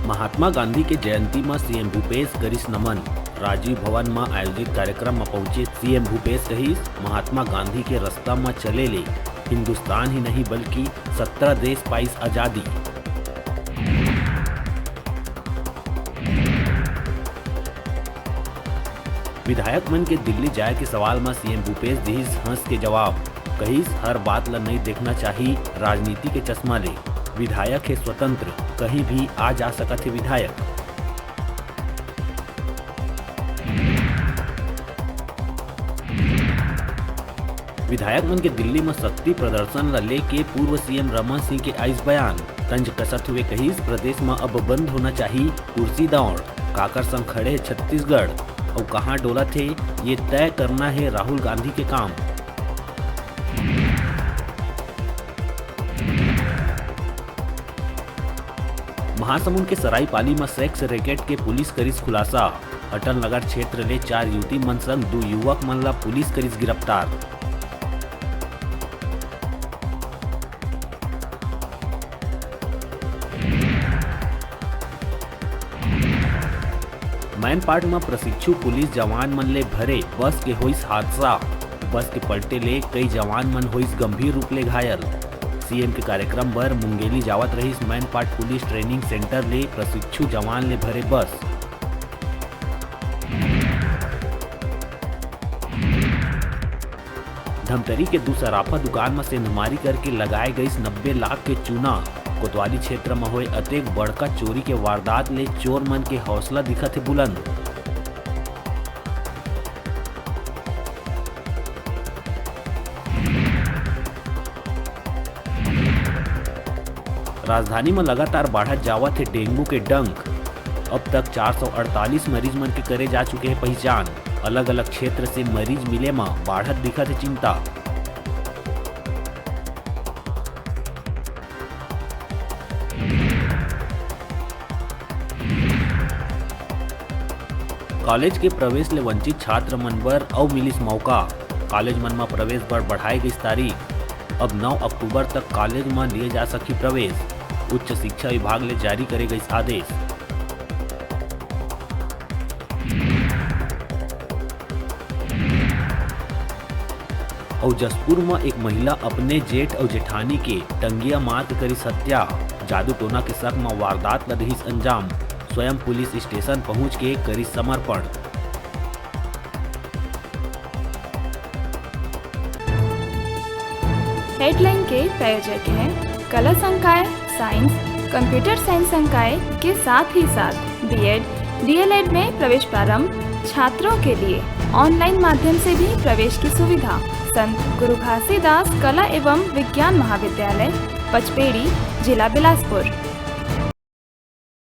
महात्मा गांधी के जयंती में सीएम भूपेश करीस नमन। राजीव भवन में आयोजित कार्यक्रम में पहुंचे सीएम भूपेश कहीस महात्मा गांधी के रास्ता में चले ले हिंदुस्तान ही नहीं बल्कि 17 देश पाइस आजादी। विधायक मन के दिल्ली जाए के सवाल में सीएम भूपेश दीस हंस के जवाब। कहीस हर बात ला नहीं देखना चाहिए राजनीति के चश्मा ले। विधायक है स्वतंत्र, कहीं भी आ जा सकत है विधायक। विधायक मन के दिल्ली में शक्ति प्रदर्शन ला लेके पूर्व सीएम रमन सिंह के आइस बयान। तंज कसत हुए कहीस प्रदेश में अब बंद होना चाहिए कुर्सी दौड़। काकर संग खड़े छत्तीसगढ़ और कहां डोला थे ये तय करना है राहुल गांधी के काम। महासमुंद के सरायपाली में सेक्स रैकेट के पुलिस करीस खुलासा। अटल नगर क्षेत्र ले 4 युवती मन संग 2 युवक मन ला पुलिस करीस गिरफ्तार। मैनपाट में प्रशिक्षु पुलिस जवान मन ले भरे बस के होइस हादसा। बस के पलटे ले कई जवान मन होइस गंभीर रूप ले घायल। सीएम के कार्यक्रम पर मुंगेली जावत रहीस मैनपाट पुलिस ट्रेनिंग सेंटर ले प्रशिक्षु जवान ले भरे बस। धमतरी के दूसराफा दुकान में सेंधमारी करके लगाए गई 90 लाख के चूना। कोतवाली क्षेत्र में हुए अतेक बड़का चोरी के वारदात ले चोर मन के हौसला दिखत है बुलंद। राजधानी में लगातार बढ़त जावत है डेंगू के डंक। अब तक 448 मरीज मन के करे जा चुके हैं पहचान। अलग अलग क्षेत्र से मरीज मिले में बढ़त दिखत है चिंता। कॉलेज के प्रवेश ले वंचित छात्र मन बर अउ मिलिस मौका। कॉलेज मन में प्रवेश बर बढ़ाई गई तारीख। अब 9 अक्टूबर तक कॉलेज में लिए जा सकी प्रवेश। उच्च शिक्षा विभाग ले जारी करे गई आदेश। और जसपुर में एक महिला अपने जेठ और जेठानी के टंगिया मार करी हत्या। जादू टोना के शक में वारदात ला दहिस अंजाम। स्वयं पुलिस स्टेशन पहुंच के करी समर्पण। हेडलाइन के प्रायोजक हैं कला संकाय साइंस, कंप्यूटर साइंस संकाय के साथ ही साथ बीएड, डीएलएड में प्रवेश प्रारंभ। छात्रों के लिए ऑनलाइन माध्यम से भी प्रवेश की सुविधा। संत गुरु घासीदास कला एवं विज्ञान महाविद्यालय, पचपेड़ी, जिला बिलासपुर।